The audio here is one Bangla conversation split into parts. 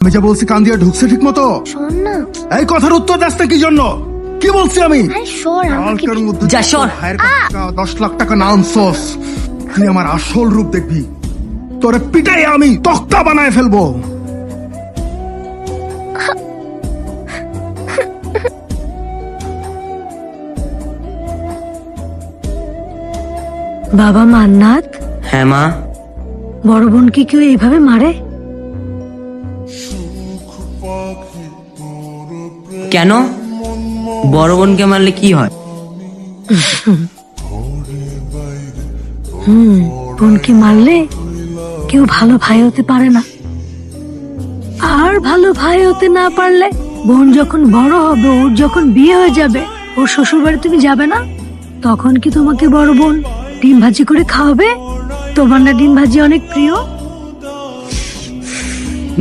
আমি যা বলছি কান দিয়ে ঢুকছে ঠিক মতো? শোন না। এই কথার উত্তর দাস না কি জন্য? কি বলছি আমি? আরে সর আমাকে। কালকের মধ্যে যা সর। ভাইয়ের কাছে 10 লাখ টাকা না আনছস, তুই আমার আসল রূপ দেখবি। তোরে পিটাই আমি তক্তা বানায় ফেলবো। বাবা মান্নাত, হ্যাঁ মা। বড় বোনকে কেউ এইভাবে মারে? কেন? বড় বোনকে মারলে কি হয়? বোনকে মারলে কেউ ভালো ভাই হতে পারে না। আর ভালো ভাই হতে না পারলে বোন যখন বড় হবে, ওর যখন বিয়ে হয়ে যাবে, ওর শ্বশুর বাড়ি তুমি যাবে না? তখন কি তোমাকে বড় বোন ডিম ভাজি করে খাওয়াবে? তোমার না ডিম ভাজি অনেক প্রিয়?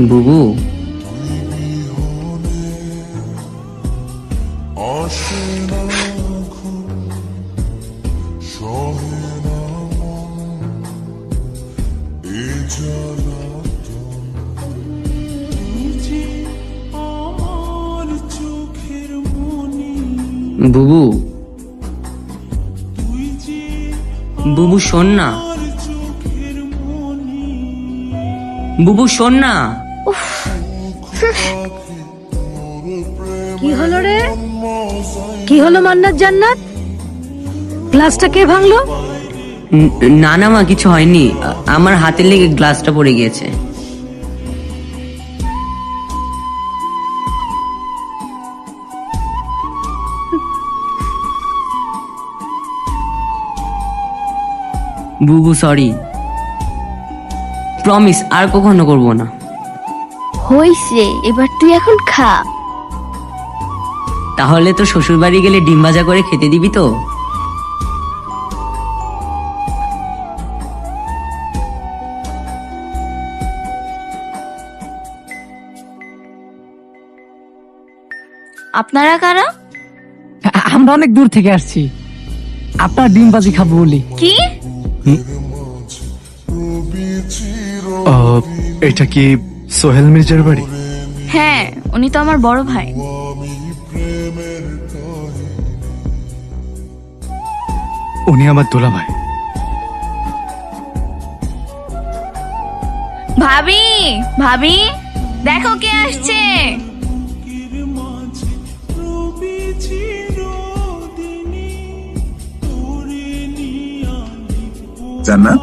বুবু, বুবু, বুবু শোন না। বুবু শোন না। কি হলো রে? কি হলো মান্নাত জান্নাত? গ্লাসটা কে ভাঙলো? না না মা, কিছু হয়নি। আমার হাতের লেগে গ্লাসটা পড়ে গিয়েছে। বুবু সরি, প্রমিস আর কখনো করবো না। হইছে, এবার তুই এখন খা। তাহলে তো শ্বশুর বাড়ি গেলে ডিম ভাজা করে খেতে দিবি তো? আপনারা কারা? আমরা অনেক দূর থেকে আসছি, আপনার ডিম ভাজি খাবো বলি। কি? এটা কি সোহেল মির্জার বাড়ি? হ্যাঁ, উনি তো আমার বড় ভাই। উনি আমার দোলা ভাই। ভাবি, ভাবি, দেখো কে আসছে। জান্নাত,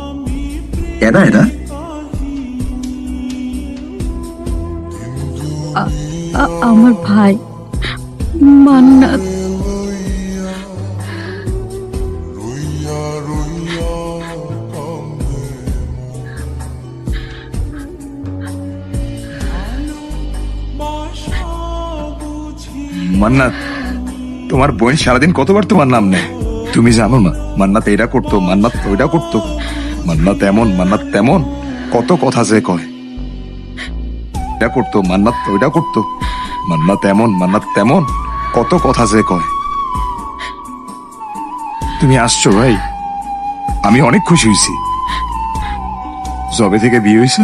এরা এরা আমার ভাই মান্নাত। মান্নাত, তোমার বোন সারাদিন কতবার তোমার নাম নেয়? তুমি জানো না মান্নাত এটা করতো, মান্নাত ওইটা করতো, মান্নাত এমন, মান্নাত তেমন, কত কথা যে কয়। এটা করতো, মান্নাত ওইটা করতো, মান্নাত এমন, মান্নাত তেমন, কত কথা যে কয়। তুমি আসছো ভাই, আমি অনেক খুশি হয়েছি। যবে থেকে বিয়ে হয়েছে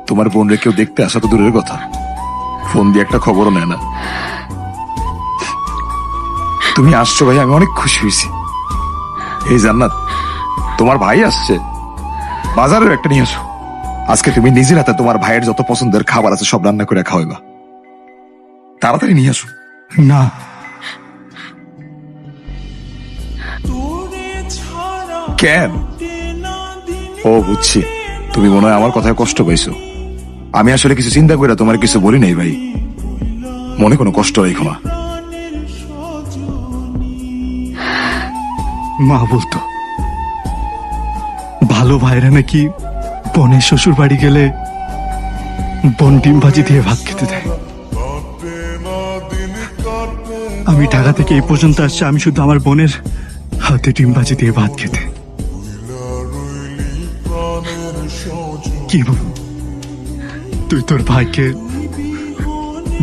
তোমার বোন রে কেউ দেখতে আসা তো দূরের কথা, ফোন দিয়ে একটা খবরও নেয় না। তুমি আসছো ভাই, আমি অনেক খুশি হয়েছি। এই জান্নাত, তোমার ভাই আসছে, বাজারের একটা নিয়ে আসো। আজকে তুমি নিজের হাতে তোমার ভাইয়ের যত পছন্দের খাবার আছে সব রান্না করে খাওয়াইবা। তাড়াতাড়ি নিয়ে আসো। না, কেন? ও বুঝছি, তুমি মনে হয় আমার কথায় কষ্ট পাইছো। আমি আসলে কিছু চিন্তা করে তোমার কিছু বলি নাই ভাই, মনে কোনো কষ্ট রেখো না। মা বলতো ভালো ভাইরা নাকি বোনের শ্বশুর বাড়ি গেলে বোন ডিম ভাজি দিয়ে ভাত খেতে দেয়। আমি ঢাকা থেকে এই পর্যন্ত আসছি আমি শুধু আমার বোনের হাতে ডিম ভাজি দিয়ে ভাত খেতে। কি বল, তুই তোর ভাইকে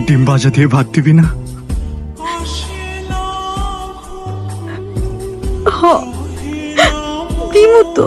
ডিম ভাজা দিয়ে ভাত দিবি না? দিমু তো।